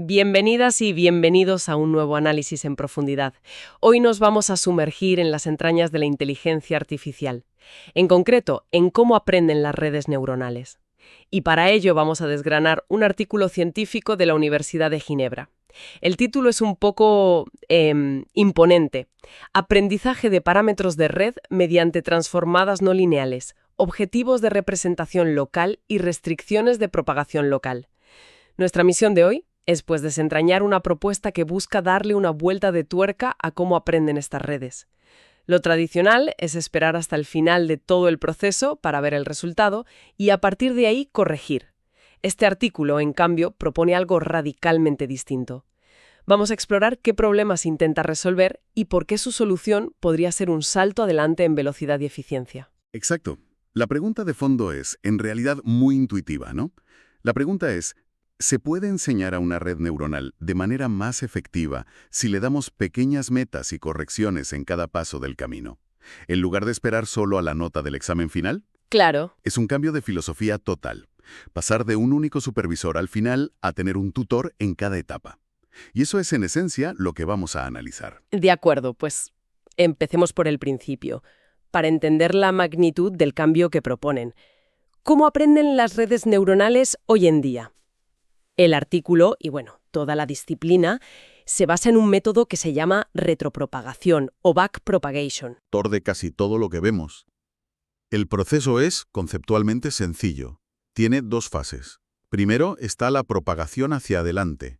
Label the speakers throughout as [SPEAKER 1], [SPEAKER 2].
[SPEAKER 1] Bienvenidas y bienvenidos a un nuevo análisis en profundidad. Hoy nos vamos a sumergir en las entrañas de la inteligencia artificial, en concreto, en cómo aprenden las redes neuronales. Y para ello vamos a desgranar un artículo científico de la Universidad de Ginebra. El título es un poco imponente. Aprendizaje de parámetros de red mediante transformadas no lineales, objetivos de representación local y restricciones de propagación local. Nuestra misión de hoy es pues desentrañar una propuesta que busca darle una vuelta de tuerca a cómo aprenden estas redes. Lo tradicional es esperar hasta el final de todo el proceso para ver el resultado y a partir de ahí corregir. Este artículo, en cambio, propone algo radicalmente distinto. Vamos a explorar qué problemas intenta resolver y por qué su solución podría ser un salto adelante en velocidad y eficiencia.
[SPEAKER 2] Exacto. La pregunta de fondo es, en realidad, muy intuitiva, ¿no? La pregunta es, ¿se puede enseñar a una red neuronal de manera más efectiva si le damos pequeñas metas y correcciones en cada paso del camino, en lugar de esperar solo a la nota del examen final?
[SPEAKER 1] Claro.
[SPEAKER 2] Es un cambio de filosofía total. Pasar de un único supervisor al final a tener un tutor en cada etapa. Y eso es, en esencia, lo que vamos a analizar.
[SPEAKER 1] De acuerdo, pues empecemos por el principio, para entender la magnitud del cambio que proponen. ¿Cómo aprenden las redes neuronales hoy en día? El artículo, y toda la disciplina, se basa en un método que se llama retropropagación o backpropagation.
[SPEAKER 3] Autor de casi todo lo que vemos. El proceso es conceptualmente sencillo. Tiene dos fases. Primero está la propagación hacia adelante.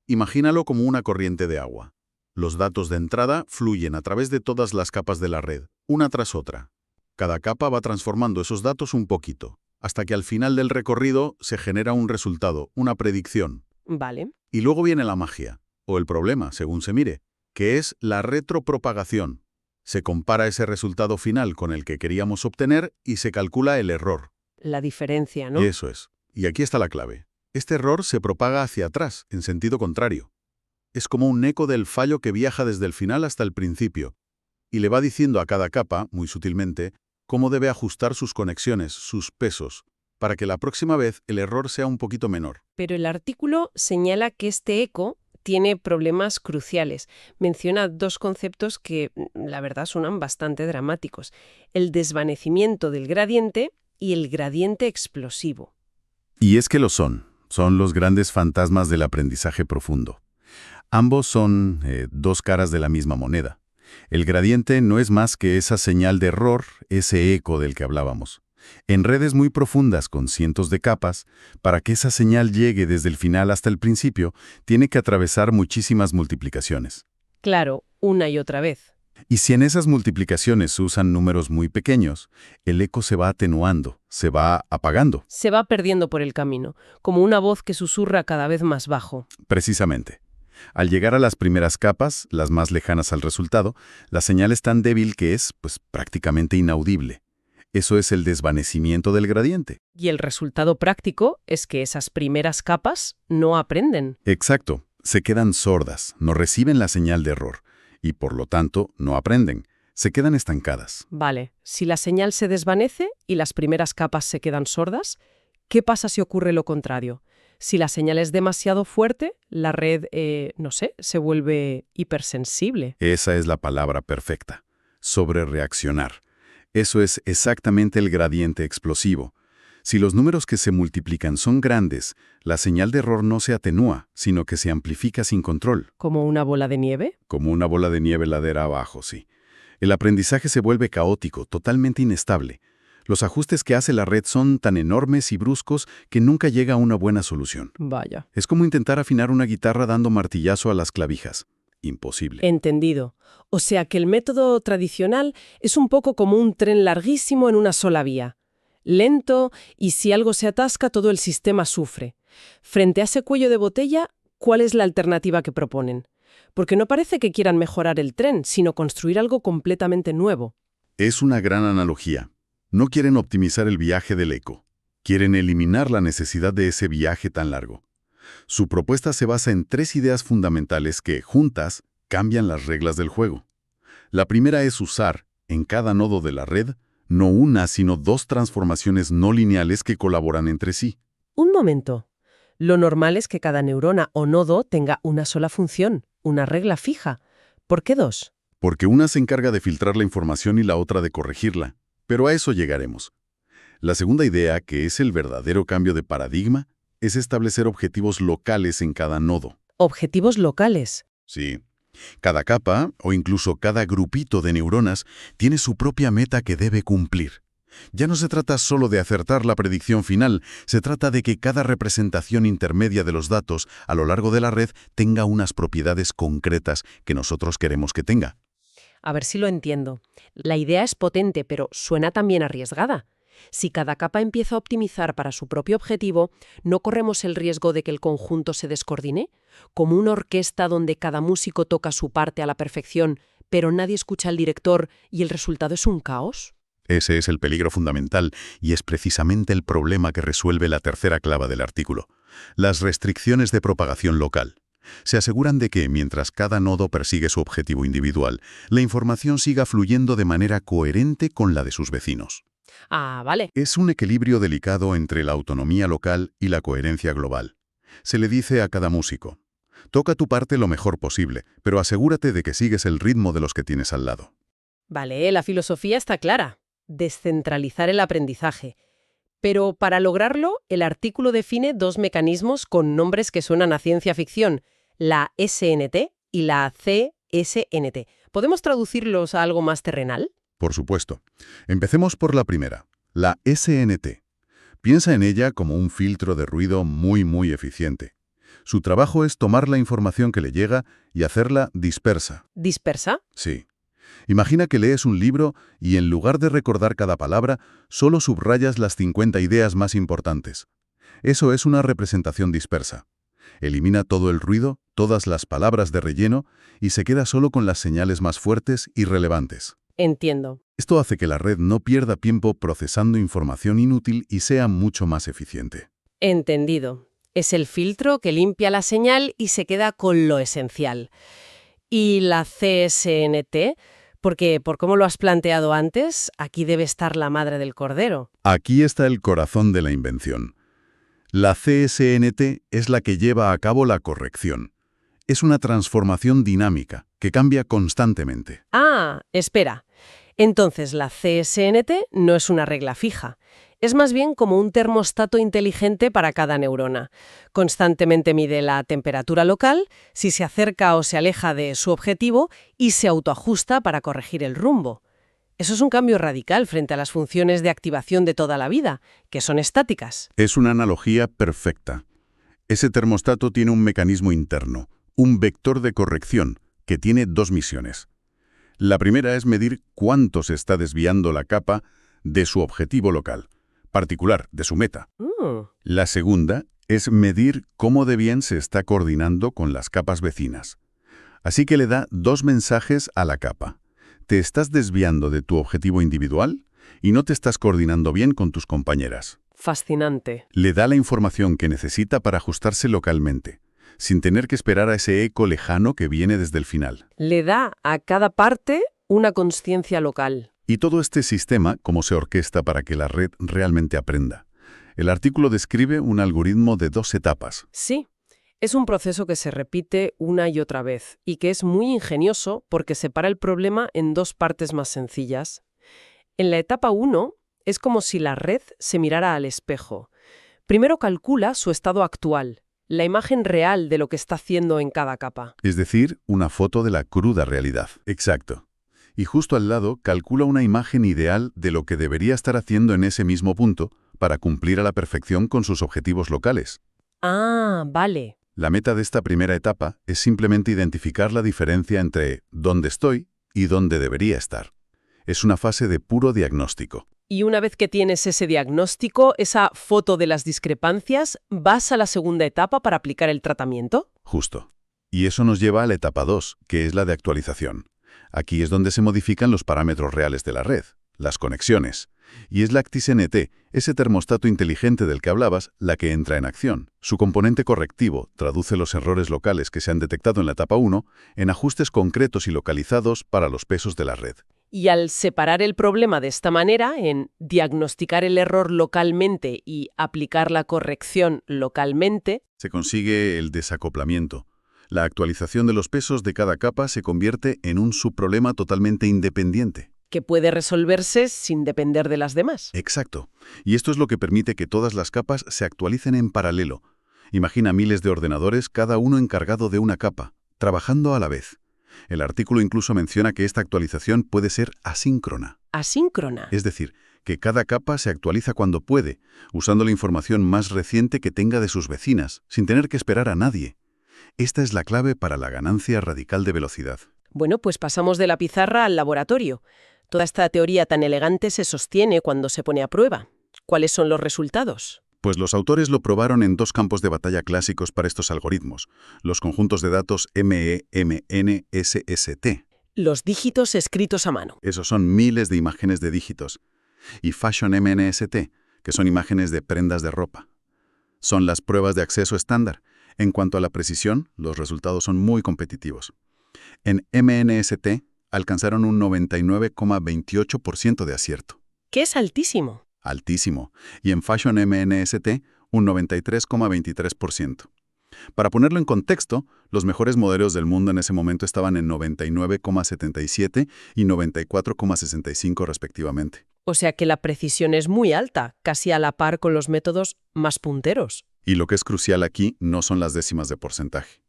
[SPEAKER 3] Imagínalo como una corriente de agua. Los datos de entrada fluyen a través de todas las capas de la red, una tras otra. Cada capa va transformando esos datos un poquito, hasta que al final del recorrido se genera un resultado, una predicción.
[SPEAKER 1] Vale.
[SPEAKER 3] Y luego viene la magia, o el problema, según se mire, que es la retropropagación. Se compara ese resultado final con el que queríamos obtener y se calcula el error.
[SPEAKER 1] La diferencia, ¿no?
[SPEAKER 3] Eso es. Y aquí está la clave. Este error se propaga hacia atrás, en sentido contrario. Es como un eco del fallo que viaja desde el final hasta el principio, y le va diciendo a cada capa, muy sutilmente, cómo debe ajustar sus conexiones, sus pesos, para que la próxima vez el error sea un poquito menor.
[SPEAKER 1] Pero el artículo señala que este eco tiene problemas cruciales. Menciona dos conceptos que, la verdad, suenan bastante dramáticos. El desvanecimiento del gradiente y el gradiente explosivo.
[SPEAKER 2] Y es que lo son. Son los grandes fantasmas del aprendizaje profundo. Ambos son dos caras de la misma moneda. El gradiente no es más que esa señal de error, ese eco del que hablábamos. En redes muy profundas con cientos de capas, para que esa señal llegue desde el final hasta el principio, tiene que atravesar muchísimas multiplicaciones.
[SPEAKER 1] Claro, una y otra vez.
[SPEAKER 2] Y si en esas multiplicaciones se usan números muy pequeños, el eco se va atenuando, se va apagando.
[SPEAKER 1] Se va perdiendo por el camino, como una voz que susurra cada vez más bajo.
[SPEAKER 2] Precisamente. Al llegar a las primeras capas, las más lejanas al resultado, la señal es tan débil que es, prácticamente inaudible. Eso es el desvanecimiento del gradiente.
[SPEAKER 1] Y el resultado práctico es que esas primeras capas no aprenden.
[SPEAKER 2] Exacto. Se quedan sordas, no reciben la señal de error y, por lo tanto, no aprenden. Se quedan estancadas.
[SPEAKER 1] Vale, si la señal se desvanece y las primeras capas se quedan sordas, ¿qué pasa si ocurre lo contrario? Si la señal es demasiado fuerte, la red, se vuelve hipersensible.
[SPEAKER 2] Esa es la palabra perfecta. Sobrereaccionar. Eso es exactamente el gradiente explosivo. Si los números que se multiplican son grandes, la señal de error no se atenúa, sino que se amplifica sin control.
[SPEAKER 1] ¿Como una bola de nieve?
[SPEAKER 2] Como una bola de nieve ladera abajo, sí. El aprendizaje se vuelve caótico, totalmente inestable. Los ajustes que hace la red son tan enormes y bruscos que nunca llega a una buena solución.
[SPEAKER 1] Vaya.
[SPEAKER 2] Es como intentar afinar una guitarra dando martillazo a las clavijas. Imposible.
[SPEAKER 1] Entendido. O sea que el método tradicional es un poco como un tren larguísimo en una sola vía. Lento, y si algo se atasca, todo el sistema sufre. Frente a ese cuello de botella, ¿cuál es la alternativa que proponen? Porque no parece que quieran mejorar el tren, sino construir algo completamente nuevo.
[SPEAKER 2] Es una gran analogía. No quieren optimizar el viaje del eco. Quieren eliminar la necesidad de ese viaje tan largo. Su propuesta se basa en tres ideas fundamentales que, juntas, cambian las reglas del juego. La primera es usar, en cada nodo de la red, no una, sino dos transformaciones no lineales que colaboran entre sí.
[SPEAKER 1] Un momento. Lo normal es que cada neurona o nodo tenga una sola función, una regla fija. ¿Por qué dos?
[SPEAKER 2] Porque una se encarga de filtrar la información y la otra de corregirla. Pero a eso llegaremos. La segunda idea, que es el verdadero cambio de paradigma, es establecer objetivos locales en cada nodo.
[SPEAKER 1] Objetivos locales.
[SPEAKER 2] Sí. Cada capa, o incluso cada grupito de neuronas, tiene su propia meta que debe cumplir. Ya no se trata solo de acertar la predicción final, se trata de que cada representación intermedia de los datos a lo largo de la red tenga unas propiedades concretas que nosotros queremos que tenga.
[SPEAKER 1] A ver si lo entiendo. La idea es potente, pero suena también arriesgada. Si cada capa empieza a optimizar para su propio objetivo, ¿no corremos el riesgo de que el conjunto se descoordine? Como una orquesta donde cada músico toca su parte a la perfección, pero nadie escucha al director y el resultado es un caos.
[SPEAKER 2] Ese es el peligro fundamental y es precisamente el problema que resuelve la tercera clave del artículo. Las restricciones de propagación local. Se aseguran de que, mientras cada nodo persigue su objetivo individual, la información siga fluyendo de manera coherente con la de sus vecinos.
[SPEAKER 1] Ah, vale.
[SPEAKER 2] Es un equilibrio delicado entre la autonomía local y la coherencia global. Se le dice a cada músico: toca tu parte lo mejor posible, pero asegúrate de que sigues el ritmo de los que tienes al lado.
[SPEAKER 1] Vale, la filosofía está clara. Descentralizar el aprendizaje. Pero para lograrlo, el artículo define dos mecanismos con nombres que suenan a ciencia ficción, la SNT y la CSNT. ¿Podemos traducirlos a algo más terrenal?
[SPEAKER 2] Por supuesto. Empecemos por la primera, la SNT. Piensa en ella como un filtro de ruido muy eficiente. Su trabajo es tomar la información que le llega y hacerla dispersa.
[SPEAKER 1] ¿Dispersa?
[SPEAKER 2] Sí. Imagina que lees un libro y en lugar de recordar cada palabra, solo subrayas las 50 ideas más importantes. Eso es una representación dispersa. Elimina todo el ruido, todas las palabras de relleno y se queda solo con las señales más fuertes y relevantes.
[SPEAKER 1] Entiendo.
[SPEAKER 2] Esto hace que la red no pierda tiempo procesando información inútil y sea mucho más eficiente.
[SPEAKER 1] Entendido. Es el filtro que limpia la señal y se queda con lo esencial. ¿Y la CSNT? Porque, por cómo lo has planteado antes, aquí debe estar la madre del cordero.
[SPEAKER 2] Aquí está el corazón de la invención. La CSNT es la que lleva a cabo la corrección. Es una transformación dinámica que cambia constantemente.
[SPEAKER 1] Ah, espera. Entonces la CSNT no es una regla fija. Es más bien como un termostato inteligente para cada neurona. Constantemente mide la temperatura local, si se acerca o se aleja de su objetivo y se autoajusta para corregir el rumbo. Eso es un cambio radical frente a las funciones de activación de toda la vida, que son estáticas.
[SPEAKER 2] Es una analogía perfecta. Ese termostato tiene un mecanismo interno, un vector de corrección, que tiene dos misiones. La primera es medir cuánto se está desviando la capa de su objetivo local, particular, de su meta. La segunda es medir cómo de bien se está coordinando con las capas vecinas. Así que le da dos mensajes a la capa. Te estás desviando de tu objetivo individual y no te estás coordinando bien con tus compañeras.
[SPEAKER 1] Fascinante.
[SPEAKER 2] Le da la información que necesita para ajustarse localmente, sin tener que esperar a ese eco lejano que viene desde el final.
[SPEAKER 1] Le da a cada parte una consciencia local.
[SPEAKER 2] Y todo este sistema, cómo se orquesta para que la red realmente aprenda. El artículo describe un algoritmo de 2 etapas.
[SPEAKER 1] Sí, es un proceso que se repite una y otra vez y que es muy ingenioso porque separa el problema en dos partes más sencillas. En la etapa 1 es como si la red se mirara al espejo. Primero calcula su estado actual, la imagen real de lo que está haciendo en cada capa.
[SPEAKER 2] Es decir, una foto de la cruda realidad. Exacto. Y justo al lado calcula una imagen ideal de lo que debería estar haciendo en ese mismo punto para cumplir a la perfección con sus objetivos locales.
[SPEAKER 1] Ah, vale.
[SPEAKER 2] La meta de esta primera etapa es simplemente identificar la diferencia entre dónde estoy y dónde debería estar. Es una fase de puro diagnóstico.
[SPEAKER 1] Y una vez que tienes ese diagnóstico, esa foto de las discrepancias, ¿vas a la segunda etapa para aplicar el tratamiento?
[SPEAKER 2] Justo. Y eso nos lleva a la etapa 2, que es la de actualización. Aquí es donde se modifican los parámetros reales de la red, las conexiones. Y es la ActiSNT, ese termostato inteligente del que hablabas, la que entra en acción. Su componente correctivo traduce los errores locales que se han detectado en la etapa 1 en ajustes concretos y localizados para los pesos de la red.
[SPEAKER 1] Y al separar el problema de esta manera, en diagnosticar el error localmente y aplicar la corrección localmente,
[SPEAKER 3] Se consigue el desacoplamiento. La actualización de los pesos de cada capa se convierte en un subproblema totalmente independiente.
[SPEAKER 1] que puede resolverse sin depender de las demás.
[SPEAKER 3] Exacto. Y esto es lo que permite que todas las capas se actualicen en paralelo. Imagina miles de ordenadores, cada uno encargado de una capa, trabajando a la vez. El artículo incluso menciona que esta actualización puede ser asíncrona.
[SPEAKER 1] Asíncrona.
[SPEAKER 3] Es decir, que cada capa se actualiza cuando puede, usando la información más reciente que tenga de sus vecinas, sin tener que esperar a nadie. Esta es la clave para la ganancia radical de velocidad.
[SPEAKER 1] Bueno, pues pasamos de la pizarra al laboratorio. Toda esta teoría tan elegante se sostiene cuando se pone a prueba. ¿Cuáles son los resultados?
[SPEAKER 3] Pues los autores lo probaron en dos campos de batalla clásicos para estos algoritmos, los conjuntos de datos MEMNSST.
[SPEAKER 1] Los dígitos escritos a mano.
[SPEAKER 3] Esos son miles de imágenes de dígitos. Y Fashion MNST, que son imágenes de prendas de ropa. Son las pruebas de acceso estándar. En cuanto a la precisión, los resultados son muy competitivos. En MNST alcanzaron un 99,28% de acierto.
[SPEAKER 1] Que es altísimo.
[SPEAKER 3] Altísimo. Y en Fashion MNST, un 93,23%. Para ponerlo en contexto, los mejores modelos del mundo en ese momento estaban en 99,77 y 94,65 respectivamente.
[SPEAKER 1] O sea que la precisión es muy alta, casi a la par con los métodos más punteros.
[SPEAKER 3] Y lo que es crucial aquí no son las décimas de porcentaje.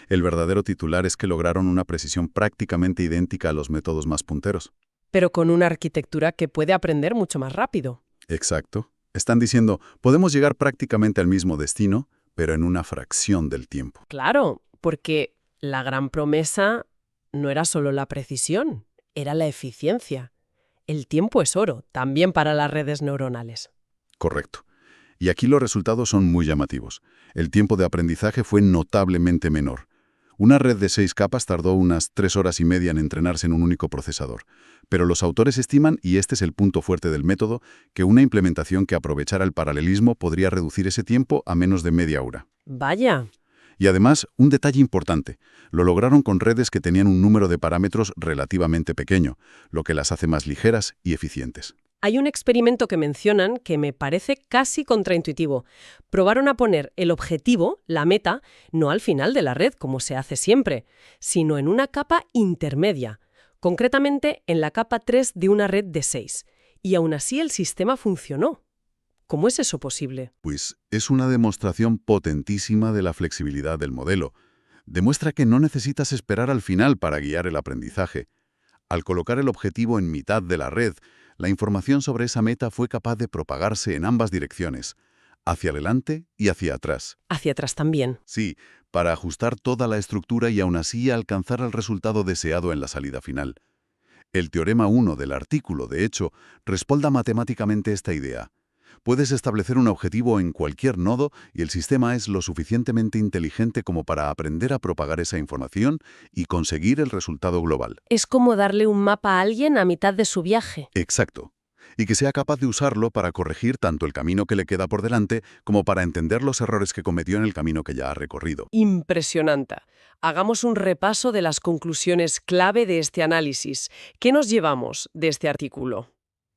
[SPEAKER 3] El verdadero titular es que lograron una precisión prácticamente idéntica a los métodos más punteros.
[SPEAKER 1] Pero con una arquitectura que puede aprender mucho más rápido.
[SPEAKER 3] Exacto. Están diciendo, podemos llegar prácticamente al mismo destino, pero en una fracción del tiempo.
[SPEAKER 1] Claro, porque la gran promesa no era solo la precisión, era la eficiencia. El tiempo es oro, también para las redes neuronales.
[SPEAKER 3] Correcto. Y aquí los resultados son muy llamativos. El tiempo de aprendizaje fue notablemente menor. Una red de 6 capas tardó unas 3 horas y media en entrenarse en un único procesador. Pero los autores estiman, y este es el punto fuerte del método, que una implementación que aprovechara el paralelismo podría reducir ese tiempo a menos de media hora.
[SPEAKER 1] Vaya.
[SPEAKER 3] Y además, un detalle importante, lo lograron con redes que tenían un número de parámetros relativamente pequeño, lo que las hace más ligeras y eficientes.
[SPEAKER 1] Hay un experimento que mencionan que me parece casi contraintuitivo. Probaron a poner el objetivo, la meta, no al final de la red, como se hace siempre, sino en una capa intermedia, concretamente en la capa 3 de una red de 6. Y aún así el sistema funcionó. ¿Cómo es eso posible?
[SPEAKER 3] Pues es una demostración potentísima de la flexibilidad del modelo. Demuestra que no necesitas esperar al final para guiar el aprendizaje. Al colocar el objetivo en mitad de la red, la información sobre esa meta fue capaz de propagarse en ambas direcciones, hacia adelante y hacia atrás.
[SPEAKER 1] Hacia atrás también.
[SPEAKER 3] Sí, para ajustar toda la estructura y aún así alcanzar el resultado deseado en la salida final. El teorema 1 del artículo, de hecho, respalda matemáticamente esta idea. Puedes establecer un objetivo en cualquier nodo y el sistema es lo suficientemente inteligente como para aprender a propagar esa información y conseguir el resultado global.
[SPEAKER 1] Es como darle un mapa a alguien a mitad de su viaje.
[SPEAKER 3] Exacto. Y que sea capaz de usarlo para corregir tanto el camino que le queda por delante como para entender los errores que cometió en el camino que ya ha recorrido.
[SPEAKER 1] Impresionante. Hagamos un repaso de las conclusiones clave de este análisis. ¿Qué nos llevamos de este artículo?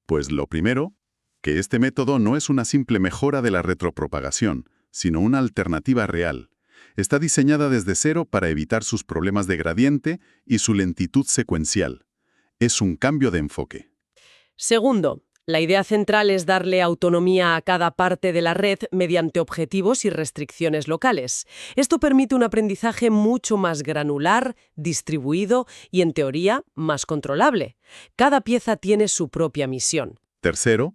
[SPEAKER 3] Pues lo primero, que este método no es una simple mejora de la retropropagación, sino una alternativa real. Está diseñada desde cero para evitar sus problemas de gradiente y su lentitud secuencial. Es un cambio de enfoque.
[SPEAKER 1] Segundo, la idea central es darle autonomía a cada parte de la red mediante objetivos y restricciones locales. Esto permite un aprendizaje mucho más granular, distribuido y, en teoría, más controlable. Cada pieza tiene su propia misión.
[SPEAKER 3] Tercero,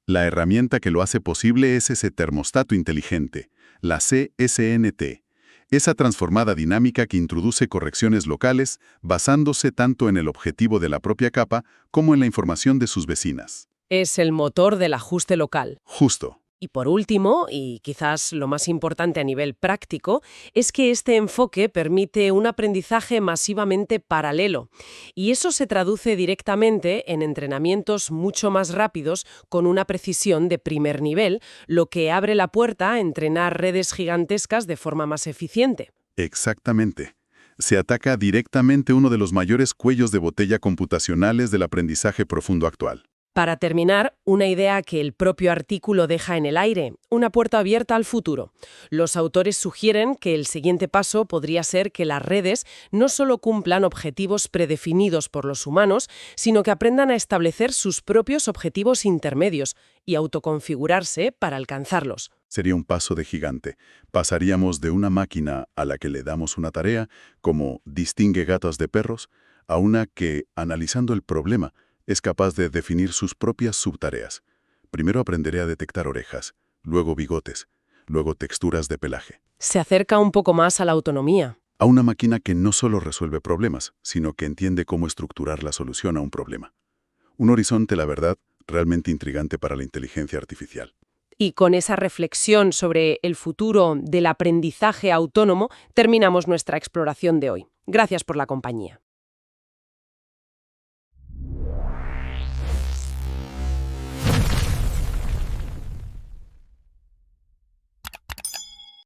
[SPEAKER 3] la herramienta que lo hace posible es ese termostato inteligente, la CSNT, esa transformada dinámica que introduce correcciones locales basándose tanto en el objetivo de la propia capa como en la información de sus vecinas.
[SPEAKER 1] Es el motor del ajuste local.
[SPEAKER 3] Justo.
[SPEAKER 1] Y por último, y quizás lo más importante a nivel práctico, es que este enfoque permite un aprendizaje masivamente paralelo. Y eso se traduce directamente en entrenamientos mucho más rápidos con una precisión de primer nivel, lo que abre la puerta a entrenar redes gigantescas de forma más eficiente.
[SPEAKER 3] Exactamente.
[SPEAKER 2] Se ataca directamente uno de los mayores cuellos de botella computacionales del aprendizaje profundo actual.
[SPEAKER 1] Para terminar, una idea que el propio artículo deja en el aire, una puerta abierta al futuro. Los autores sugieren que el siguiente paso podría ser que las redes no solo cumplan objetivos predefinidos por los humanos, sino que aprendan a establecer sus propios objetivos intermedios y autoconfigurarse para alcanzarlos.
[SPEAKER 2] Sería un paso de gigante. Pasaríamos de una máquina a la que le damos una tarea, como distingue gatos de perros, a una que, analizando el problema, es capaz de definir sus propias subtareas. Primero aprenderé a detectar orejas, luego bigotes, luego texturas de pelaje.
[SPEAKER 1] Se acerca un poco más a la autonomía.
[SPEAKER 2] A una máquina que no solo resuelve problemas, sino que entiende cómo estructurar la solución a un problema. Un horizonte, la verdad, realmente intrigante para la inteligencia artificial.
[SPEAKER 1] Y con esa reflexión sobre el futuro del aprendizaje autónomo, terminamos nuestra exploración de hoy. Gracias por la compañía.